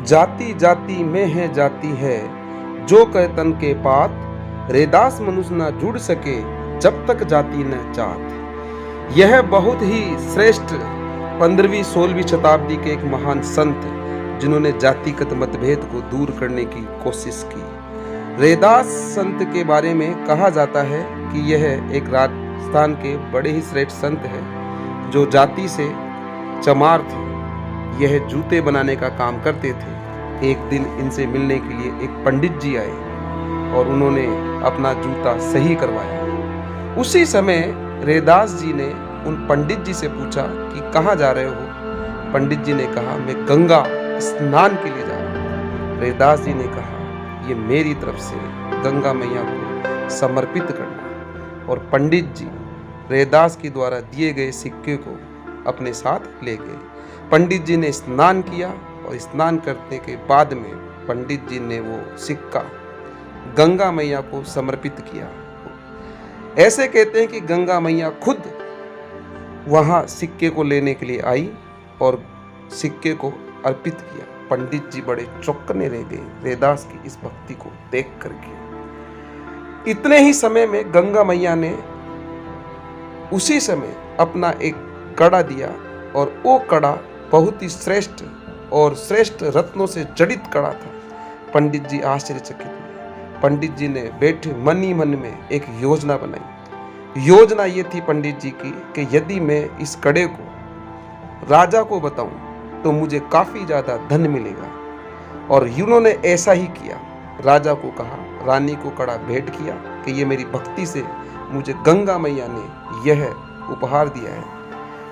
जाति जाति में है जाति है, जो कह तन के पात, रैदास मनुष्य न जुड़ सके जब तक जाति न चाहत। यह बहुत ही श्रेष्ठ 15वीं-16वीं शताब्दी के एक महान संत जिन्होंने जातिगत मतभेद को दूर करने की कोशिश की। रैदास संत के बारे में कहा जाता है कि यह एक राजस्थान के बड़े ही श्रेष्ठ संत है जो जाति से चमार थे। यह जूते बनाने का काम करते थे। एक दिन इनसे मिलने के लिए एक पंडित जी आए और उन्होंने अपना जूता सही करवाया। उसी समय रैदास जी ने उन पंडित जी से पूछा कि कहाँ जा रहे हो? पंडित जी ने कहा, मैं गंगा स्नान के लिए जा रहा हूँ। रैदास जी ने कहा, ये मेरी तरफ से गंगा मैया को समर्पित करना। और पंडित जी रैदास के द्वारा दिए गए सिक्के को अपने साथ ले गए। पंडित जी ने स्नान किया और स्नान करने के बाद में पंडित जी ने वो सिक्का गंगा मैया को समर्पित किया। ऐसे कहते हैं कि गंगा मैया खुद वहाँ सिक्के को लेने के लिए आई और सिक्के को अर्पित किया। पंडित जी बड़े चौंकने रह गए रैदास की इस भक्ति को देख करके। इतने ही समय में गंगा मैया ने उसी समय अपना एक कड़ा दिया और वो कड़ा बहुत ही श्रेष्ठ और श्रेष्ठ रत्नों से जड़ित कड़ा था। पंडित जी आश्चर्यचकित हुए। पंडित जी ने बैठे मन ही मन में एक योजना बनाई। योजना ये थी पंडित जी की कि यदि मैं इस कड़े को राजा को बताऊं तो मुझे काफ़ी ज़्यादा धन मिलेगा। और उन्होंने ऐसा ही किया। राजा को कहा, रानी को कड़ा भेंट किया कि ये मेरी भक्ति से मुझे गंगा मैया ने यह उपहार दिया है।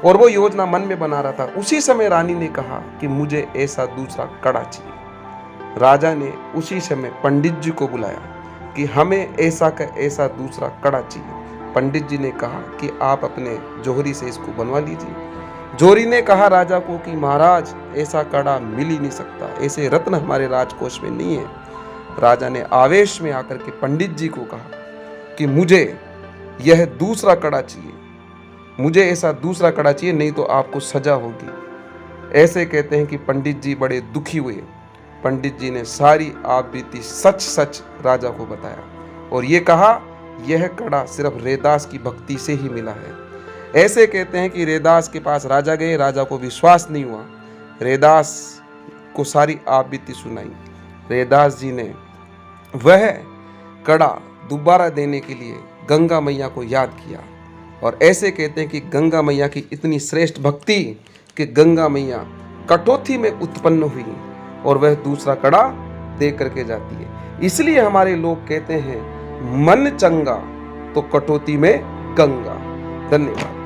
और वो योजना मन में बना रहा था। उसी समय रानी ने कहा कि मुझे ऐसा दूसरा कड़ा चाहिए। राजा ने उसी समय पंडित जी को बुलाया कि हमें ऐसा का ऐसा दूसरा कड़ा चाहिए। पंडित जी ने कहा कि आप अपने जोहरी से इसको बनवा लीजिए। जोहरी ने कहा राजा को कि महाराज, ऐसा कड़ा मिल ही नहीं सकता, ऐसे रत्न हमारे राजकोष में नहीं है। राजा ने आवेश में आकर के पंडित जी को कहा कि मुझे यह दूसरा कड़ा चाहिए, मुझे ऐसा दूसरा कड़ा चाहिए, नहीं तो आपको सजा होगी। ऐसे कहते हैं कि पंडित जी बड़े दुखी हुए। पंडित जी ने सारी आप बीती सच सच राजा को बताया और ये कहा, यह कड़ा सिर्फ रैदास की भक्ति से ही मिला है। ऐसे कहते हैं कि रैदास के पास राजा गए, राजा को विश्वास नहीं हुआ। रैदास को सारी आप बीती सुनाई। रैदास जी ने वह कड़ा दोबारा देने के लिए गंगा मैया को याद किया। और ऐसे कहते हैं कि गंगा मैया की इतनी श्रेष्ठ भक्ति कि गंगा मैया कटौती में उत्पन्न हुई और वह दूसरा कड़ा दे करके जाती है। इसलिए हमारे लोग कहते हैं, मन चंगा तो कटौती में गंगा। धन्यवाद।